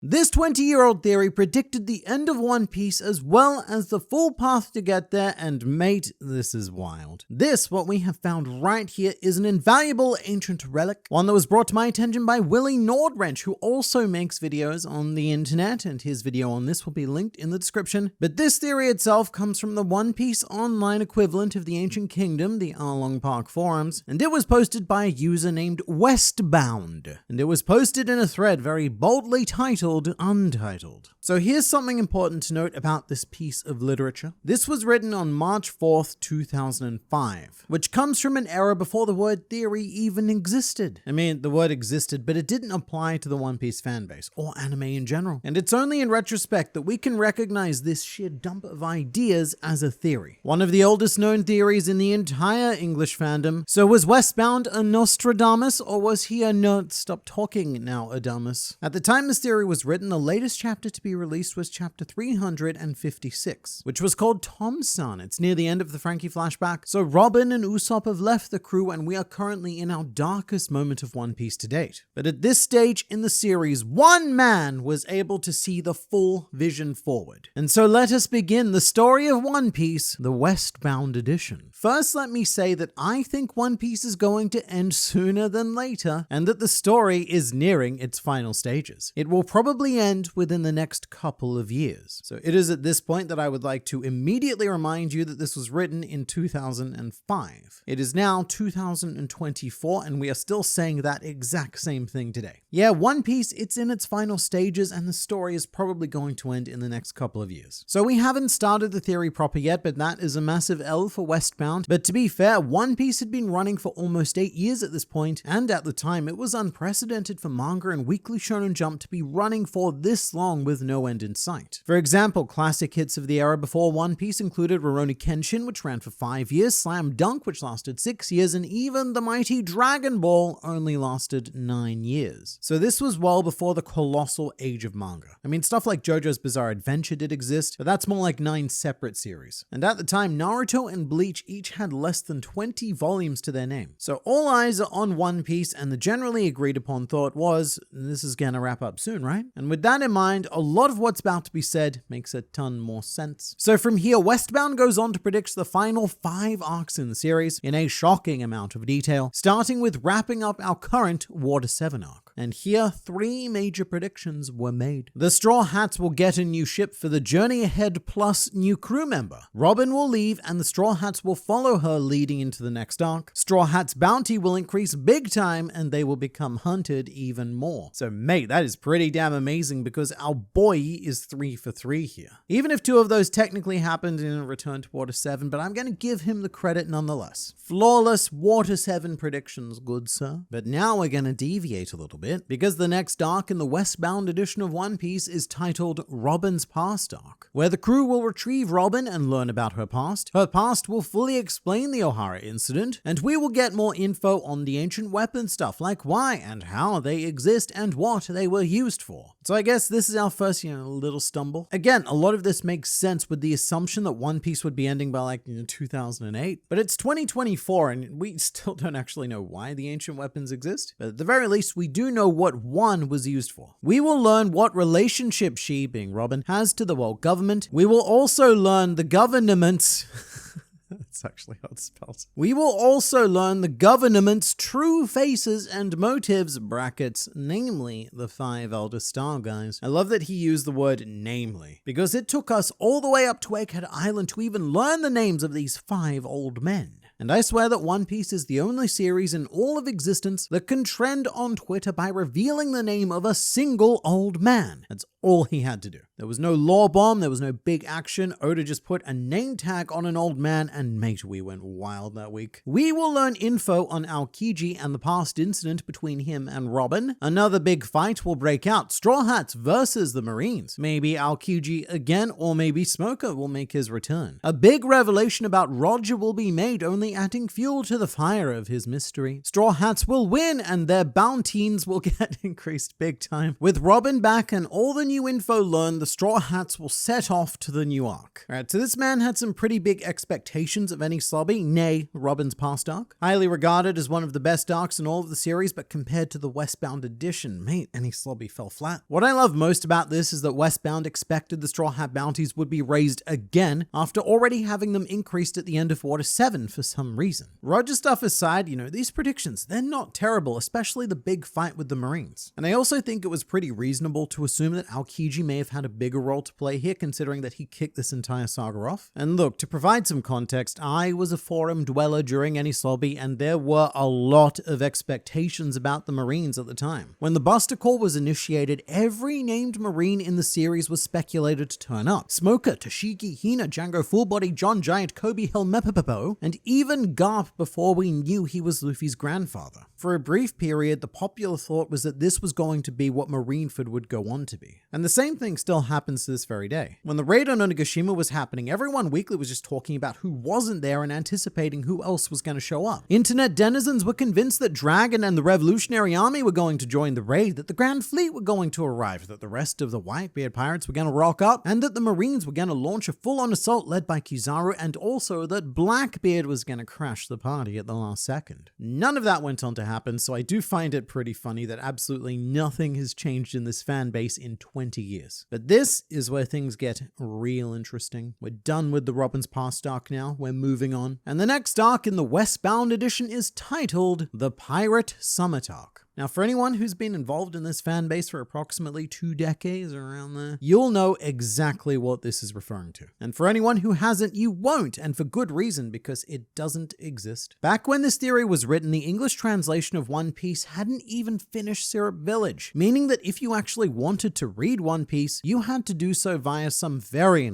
This 20-year-old theory predicted the end of One Piece as well as the full path to get there, and mate, this is wild. This, what we have found right here, is an invaluable ancient relic, one that was brought to my attention by Willie Nordwrench, who also makes videos on the internet, and his video on this will be linked in the description. But this theory itself comes from the One Piece online equivalent of the Ancient Kingdom, the Arlong Park forums, and it was posted by a user named Westbound, and it was posted in a thread very boldly titled Untitled. So here's something important to note about this piece of literature. This was written on March 4th, 2005, which comes from an era before the word theory even existed. I mean, the word existed, but it didn't apply to the One Piece fanbase, or anime in general. And it's only in retrospect that we can recognize this sheer dump of ideas as a theory. One of the oldest known theories in the entire English fandom. So was Westbound a Nostradamus, or was he a stop talking now Adamus? At the time this theory was written, the latest chapter to be released was chapter 356, which was called Tom-san. It's near the end of the Frankie flashback. So Robin and Usopp have left the crew, and we are currently in our darkest moment of One Piece to date. But at this stage in the series, one man was able to see the full vision forward. And so let us begin the story of One Piece, the Westbound edition. First, let me say that I think One Piece is going to end sooner than later, and that the story is nearing its final stages. It will probably end within the next couple of years. So it is at this point that I would like to immediately remind you that this was written in 2005. It is now 2024, and we are still saying that exact same thing today. Yeah, One Piece, it's in its final stages, and the story is probably going to end in the next couple of years. So we haven't started the theory proper yet, but that is a massive L for Westbound. But to be fair, One Piece had been running for almost 8 years at this point, and at the time it was unprecedented for manga and Weekly Shonen Jump to be running for this long with no end in sight. For example, classic hits of the era before One Piece included Rurouni Kenshin, which ran for 5 years, Slam Dunk, which lasted 6 years, and even the mighty Dragon Ball only lasted 9 years. So this was well before the colossal age of manga. I mean, stuff like JoJo's Bizarre Adventure did exist, but that's more like 9 separate series. And at the time, Naruto and Bleach each had less than 20 volumes to their name. So all eyes are on One Piece, and the generally agreed upon thought was, this is gonna wrap up soon, right? And with that in mind, a lot of what's about to be said makes a ton more sense. So from here, Westbound goes on to predict the final 5 arcs in the series in a shocking amount of detail, starting with wrapping up our current Water 7 arc. And here, 3 major predictions were made. The Straw Hats will get a new ship for the journey ahead plus new crew member. Robin will leave and the Straw Hats will follow her leading into the next arc. Straw Hats' bounty will increase big time and they will become hunted even more. So mate, that is pretty damn amazing because our boy is 3 for 3 here. Even if 2 of those technically happened in a return to Water 7, but I'm going to give him the credit nonetheless. Flawless Water 7 predictions, good sir. But now we're going to deviate a little bit because the next arc in the Westbound edition of One Piece is titled Robin's Past Arc, where the crew will retrieve Robin and learn about her past. Her past will fully explain the Ohara incident, and we will get more info on the ancient weapon stuff, like why and how they exist and what they were used for. So I guess this is our first, little stumble. Again, a lot of this makes sense with the assumption that One Piece would be ending by 2008, but it's 2024 and we still don't actually know why the ancient weapons exist. But at the very least, we do know what one was used for. We will learn what relationship she, being Robin, has to the world government. We will also learn the government's That's actually how it's spelled. We will also learn the government's true faces and motives, brackets, namely the 5 Elder Star guys. I love that he used the word namely, because it took us all the way up to Egghead Island to even learn the names of these 5 old men. And I swear that One Piece is the only series in all of existence that can trend on Twitter by revealing the name of a single old man. That's all he had to do. There was no lore bomb, there was no big action. Oda just put a name tag on an old man, and mate, we went wild that week. We will learn info on Aokiji and the past incident between him and Robin. Another big fight will break out, Straw Hats versus the Marines. Maybe Aokiji again, or maybe Smoker will make his return. A big revelation about Roger will be made, only adding fuel to the fire of his mystery. Straw Hats will win, and their bounties will get increased big time. With Robin back and all the new info learned, the Straw Hats will set off to the new arc. Alright, so this man had some pretty big expectations of Enies Lobby, nay, Robin's past arc. Highly regarded as one of the best arcs in all of the series, but compared to the Westbound edition, mate, Enies Lobby fell flat. What I love most about this is that Westbound expected the Straw Hat bounties would be raised again after already having them increased at the end of Water 7 for some reason. Roger stuff aside, these predictions, they're not terrible, especially the big fight with the Marines. And I also think it was pretty reasonable to assume that Aokiji may have had a bigger role to play here, considering that he kicked this entire saga off. And look, to provide some context, I was a forum dweller during Enies Lobby, and there were a lot of expectations about the Marines at the time. When the Buster Call was initiated, every named Marine in the series was speculated to turn up. Smoker, Toshiki, Hina, Django Fullbody, John Giant, Kobe Helmepepepo, and even Garp before we knew he was Luffy's grandfather. For a brief period, the popular thought was that this was going to be what Marineford would go on to be. And the same thing still happens to this very day. When the raid on Onigashima was happening, everyone weekly was just talking about who wasn't there and anticipating who else was going to show up. Internet denizens were convinced that Dragon and the Revolutionary Army were going to join the raid, that the Grand Fleet were going to arrive, that the rest of the Whitebeard pirates were going to rock up, and that the Marines were going to launch a full-on assault led by Kizaru, and also that Blackbeard was going to crash the party at the last second. None of that went on to happen, so I do find it pretty funny that absolutely nothing has changed in this fan base in 20 years. But this is where things get real interesting. We're done with the Robin's past arc now, we're moving on. And the next arc in the Westbound edition is titled The Pirate Summit Arc. Now, for anyone who's been involved in this fan base for approximately 2 decades or around there, you'll know exactly what this is referring to. And for anyone who hasn't, you won't, and for good reason, because it doesn't exist. Back when this theory was written, the English translation of One Piece hadn't even finished Syrup Village, meaning that if you actually wanted to read One Piece, you had to do so via some very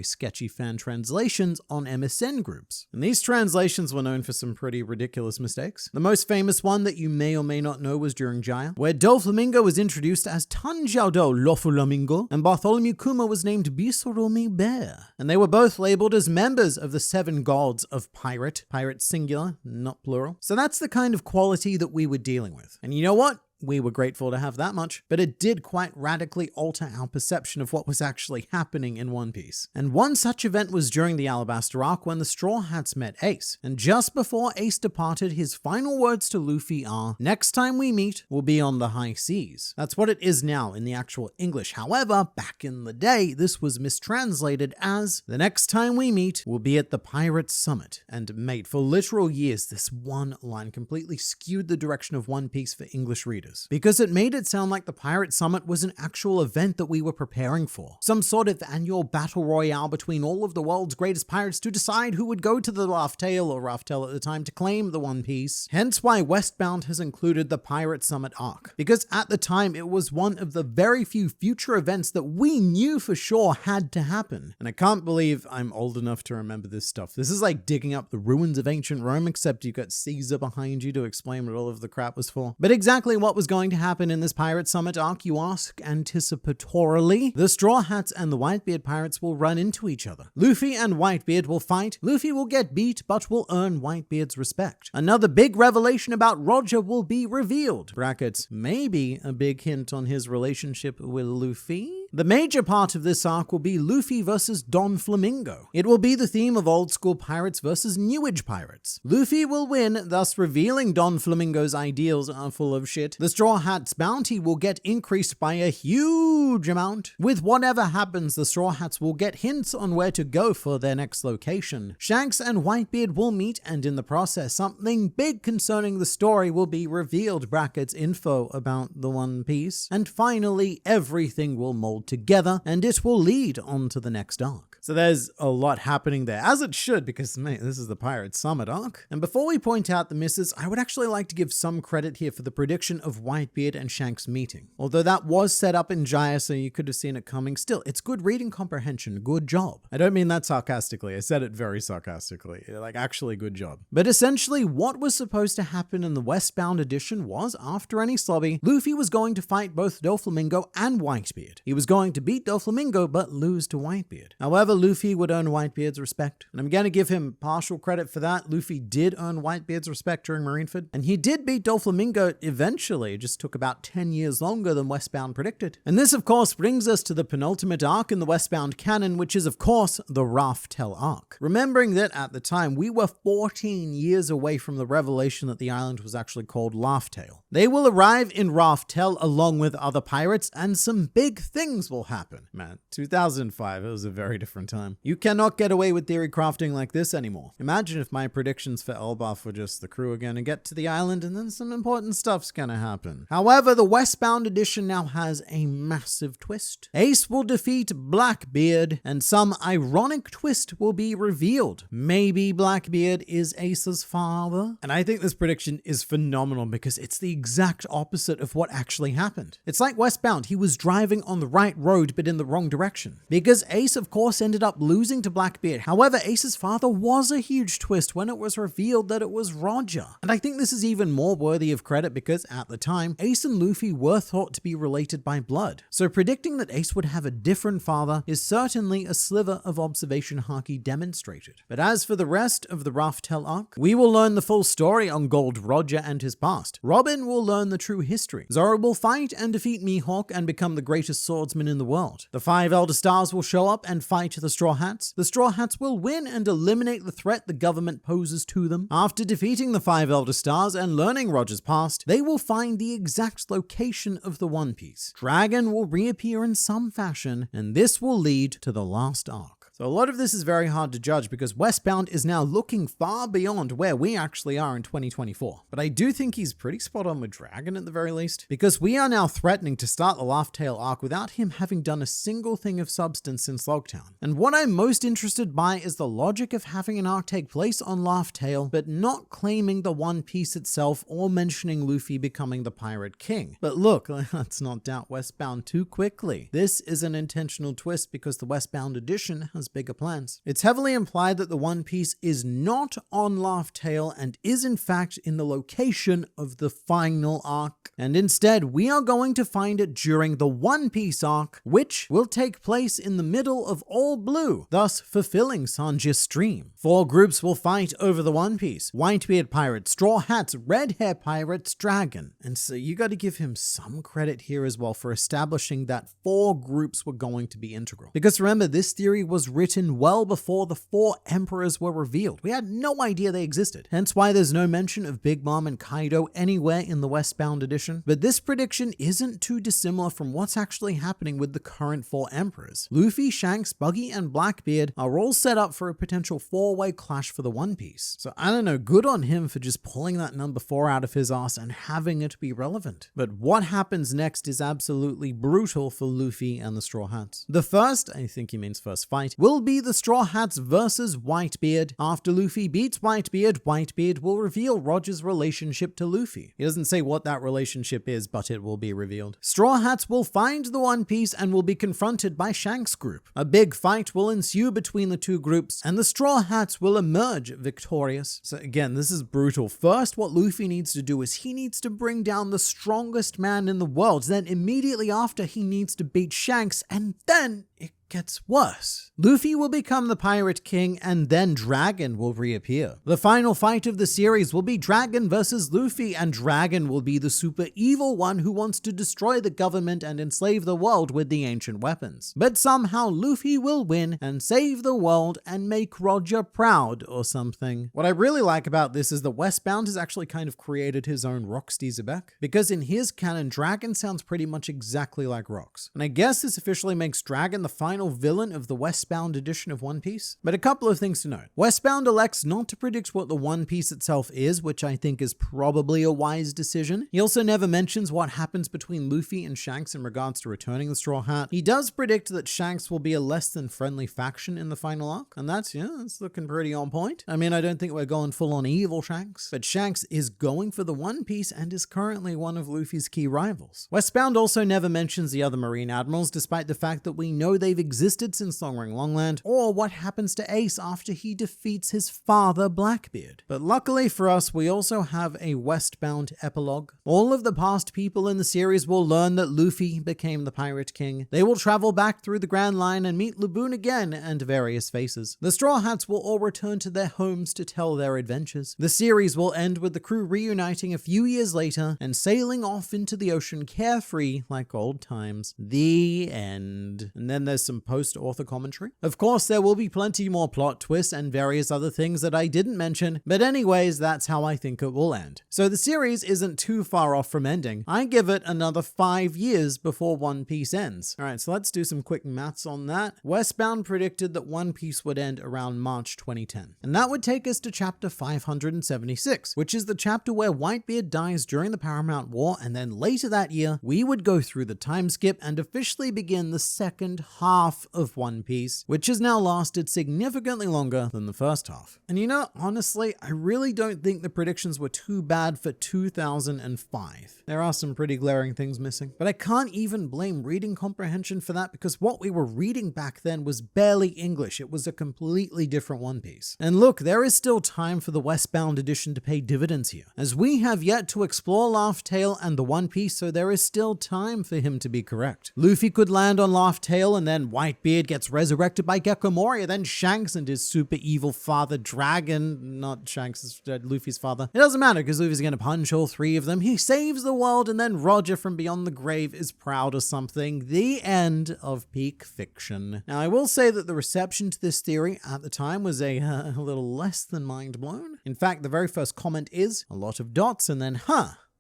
sketchy fan translations on MSN groups. And these translations were known for some pretty ridiculous mistakes. The most famous one that you may or may not know was during Jaya, where Doflamingo was introduced as Tanjaudo Lofulamingo, and Bartholomew Kuma was named Bisoromi Bear. And they were both labeled as members of the 7 gods of pirate singular, not plural. So that's the kind of quality that we were dealing with. And you know what? We were grateful to have that much, but it did quite radically alter our perception of what was actually happening in One Piece. And one such event was during the Alabaster arc when the Straw Hats met Ace. And just before Ace departed, his final words to Luffy are, "Next time we meet will be on the high seas." That's what it is now in the actual English. However, back in the day, this was mistranslated as, "The next time we meet will be at the Pirate Summit." And mate, for literal years, this one line completely skewed the direction of One Piece for English readers, because it made it sound like the Pirate Summit was an actual event that we were preparing for. Some sort of annual battle royale between all of the world's greatest pirates to decide who would go to the Raftel at the time to claim the One Piece. Hence why Westbound has included the Pirate Summit arc, because at the time it was one of the very few future events that we knew for sure had to happen. And I can't believe I'm old enough to remember this stuff. This is like digging up the ruins of ancient Rome, except you've got Caesar behind you to explain what all of the crap was for. But exactly what was going to happen in this Pirate Summit arc, you ask? Anticipatorily, the Straw Hats and the Whitebeard pirates will run into each other. Luffy and Whitebeard will fight. Luffy will get beat, but will earn Whitebeard's respect. Another big revelation about Roger will be revealed. Brackets, maybe a big hint on his relationship with Luffy? The major part of this arc will be Luffy versus Don Flamingo. It will be the theme of old school pirates versus new age pirates. Luffy will win, thus revealing Don Flamingo's ideals are full of shit. The Straw Hats' bounty will get increased by a huge amount. With whatever happens, the Straw Hats will get hints on where to go for their next location. Shanks and Whitebeard will meet, and in the process, something big concerning the story will be revealed. Brackets, info about the One Piece. And finally, everything will mold together, and it will lead on to the next arc. So there's a lot happening there, as it should, because mate, this is the Pirate Summit arc. And before we point out the misses, I would actually like to give some credit here for the prediction of Whitebeard and Shanks meeting. Although that was set up in Jaya, so you could have seen it coming, still, it's good reading comprehension, good job. I don't mean that sarcastically, I said it very sarcastically, like actually good job. But essentially, what was supposed to happen in the Westbound edition was, after Enies Lobby, Luffy was going to fight both Doflamingo and Whitebeard. He was going to beat Doflamingo but lose to Whitebeard. However, Luffy would earn Whitebeard's respect, and I'm going to give him partial credit for that. Luffy did earn Whitebeard's respect during Marineford, and he did beat Doflamingo eventually. It just took about 10 years longer than Westbound predicted. And this, of course, brings us to the penultimate arc in the Westbound canon, which is, of course, the Raftel arc. Remembering that at the time, we were 14 years away from the revelation that the island was actually called Raftel. They will arrive in Raftel along with other pirates, and some big things will happen. Man, 2005, it was a very different time. You cannot get away with theory crafting like this anymore. Imagine if my predictions for Elbaf were just the crew are going to get to the island and then some important stuff's going to happen. However, the Westbound edition now has a massive twist. Ace will defeat Blackbeard, and some ironic twist will be revealed. Maybe Blackbeard is Ace's father? And I think this prediction is phenomenal because it's the exact opposite of what actually happened. It's like Westbound, he was driving on the right road but in the wrong direction. Because Ace, of course, ended up losing to Blackbeard. However, Ace's father was a huge twist when it was revealed that it was Roger. And I think this is even more worthy of credit because at the time, Ace and Luffy were thought to be related by blood. So predicting that Ace would have a different father is certainly a sliver of observation Haki demonstrated. But as for the rest of the Raftel arc, we will learn the full story on Gold Roger and his past. Robin will learn the true history. Zoro will fight and defeat Mihawk and become the greatest swordsman in the world. The 5 Elder Stars will show up and fight the Straw Hats. The Straw Hats will win and eliminate the threat the government poses to them. After defeating the 5 Elder Stars and learning Roger's past, they will find the exact location of the One Piece. Dragon will reappear in some fashion, and this will lead to the last arc. So a lot of this is very hard to judge because Westbound is now looking far beyond where we actually are in 2024. But I do think he's pretty spot on with Dragon at the very least, because we are now threatening to start the Raftel arc without him having done a single thing of substance since Logtown. And what I'm most interested by is the logic of having an arc take place on Raftel, but not claiming the One Piece itself or mentioning Luffy becoming the Pirate King. But look, let's not doubt Westbound too quickly. This is an intentional twist because the Westbound edition has bigger plans. It's heavily implied that the One Piece is not on Raftel and is in fact in the location of the final arc. And instead, we are going to find it during the One Piece arc, which will take place in the middle of All Blue, thus fulfilling Sanji's dream. 4 groups will fight over the One Piece: Whitebeard Pirates, Straw Hats, Red Hair Pirates, Dragon. And so you got to give him some credit here as well for establishing that 4 groups were going to be integral. Because remember, this theory was written well before the 4 emperors were revealed. We had no idea they existed. Hence why there's no mention of Big Mom and Kaido anywhere in the Westbound edition. But this prediction isn't too dissimilar from what's actually happening with the current 4 emperors. Luffy, Shanks, Buggy, and Blackbeard are all set up for a potential 4-way clash for the One Piece. So I don't know, good on him for just pulling that number 4 out of his ass and having it be relevant. But what happens next is absolutely brutal for Luffy and the Straw Hats. The first, I think he means first fight, will be the Straw Hats versus Whitebeard. After Luffy beats Whitebeard, Whitebeard will reveal Roger's relationship to Luffy. He doesn't say what that relationship is, but it will be revealed. Straw Hats will find the One Piece and will be confronted by Shanks' group. A big fight will ensue between the 2 groups, and the Straw Hats will emerge victorious. So again, this is brutal. First, what Luffy needs to do is he needs to bring down the strongest man in the world. Then immediately after, he needs to beat Shanks, and then it gets worse. Luffy will become the Pirate King, and then Dragon will reappear. The final fight of the series will be Dragon versus Luffy, and Dragon will be the super evil one who wants to destroy the government and enslave the world with the ancient weapons. But somehow Luffy will win and save the world and make Roger proud or something. What I really like about this is that Westbound has actually kind of created his own Roxy Zebek, because in his canon, Dragon sounds pretty much exactly like Rox. And I guess this officially makes Dragon the final villain of the Westbound edition of One Piece. But a couple of things to note. Westbound elects not to predict what the One Piece itself is, which I think is probably a wise decision. He also never mentions what happens between Luffy and Shanks in regards to returning the Straw Hat. He does predict that Shanks will be a less than friendly faction in the final arc, and that's looking pretty on point. I mean, I don't think we're going full on evil Shanks, but Shanks is going for the One Piece and is currently one of Luffy's key rivals. Westbound also never mentions the other Marine Admirals, despite the fact that we know they've existed since Long Ring Longland, or what happens to Ace after he defeats his father Blackbeard. But luckily for us, we also have a westbound epilogue. All of the past people in the series will learn that Luffy became the Pirate King. They will travel back through the Grand Line and meet Laboon again and various faces. The Straw Hats will all return to their homes to tell their adventures. The series will end with the crew reuniting a few years later and sailing off into the ocean carefree like old times. The end. And then there's some post-author commentary. Of course, there will be plenty more plot twists and various other things that I didn't mention, but anyways, that's how I think it will end. So the series isn't too far off from ending. I give it another 5 years before One Piece ends. Alright, so let's do some quick maths on that. Westbound predicted that One Piece would end around March 2010. And that would take us to chapter 576, which is the chapter where Whitebeard dies during the Paramount War, and then later that year, we would go through the time skip and officially begin the second half of One Piece, which has now lasted significantly longer than the first half. And you know, honestly, I really don't think the predictions were too bad for 2005. There are some pretty glaring things missing, but I can't even blame reading comprehension for that because what we were reading back then was barely English. It was a completely different One Piece. And look, there is still time for the Westbound edition to pay dividends here, as we have yet to explore Raftel and the One Piece, so there is still time for him to be correct. Luffy could land on Raftel and then Whitebeard gets resurrected by Gecko Moria, then Shanks and his super evil father Dragon, not Shanks, Luffy's father. It doesn't matter because Luffy's gonna punch all three of them. He saves the world and then Roger from beyond the grave is proud or something. The end of peak fiction. Now I will say that the reception to this theory at the time was a little less than mind blown. In fact, the very first comment is a lot of dots and then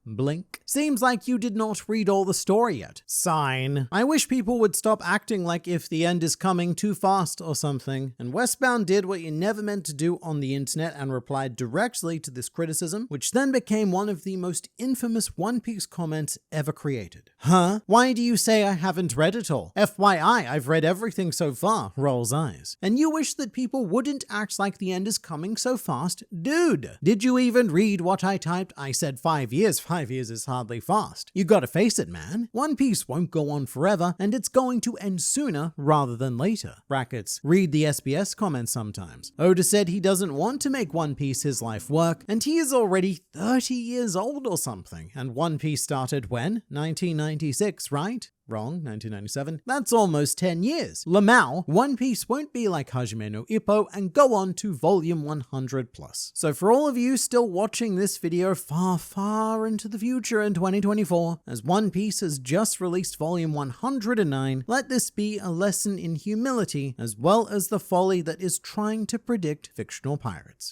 blink. Seems like you did not read all the story yet. Sign. I wish people would stop acting like if the end is coming too fast or something. And Westbound did what you never meant to do on the internet and replied directly to this criticism, which then became one of the most infamous One Piece comments ever created. Why do you say I haven't read it all? FYI, I've read everything so far. Rolls eyes. And you wish that people wouldn't act like the end is coming so fast? Dude, did you even read what I typed? I said 5 years. 5 years is hardly fast. You gotta face it, man. One Piece won't go on forever, and it's going to end sooner rather than later. Brackets. Read the SBS comments sometimes. Oda said he doesn't want to make One Piece his life work, and he is already 30 years old or something. And One Piece started when? 1996, right? Wrong, 1997. That's almost 10 years. Lamau, One Piece won't be like Hajime no Ippo and go on to volume 100 plus. So for all of you still watching this video far, far into the future in 2024, as One Piece has just released volume 109, let this be a lesson in humility as well as the folly that is trying to predict fictional pirates.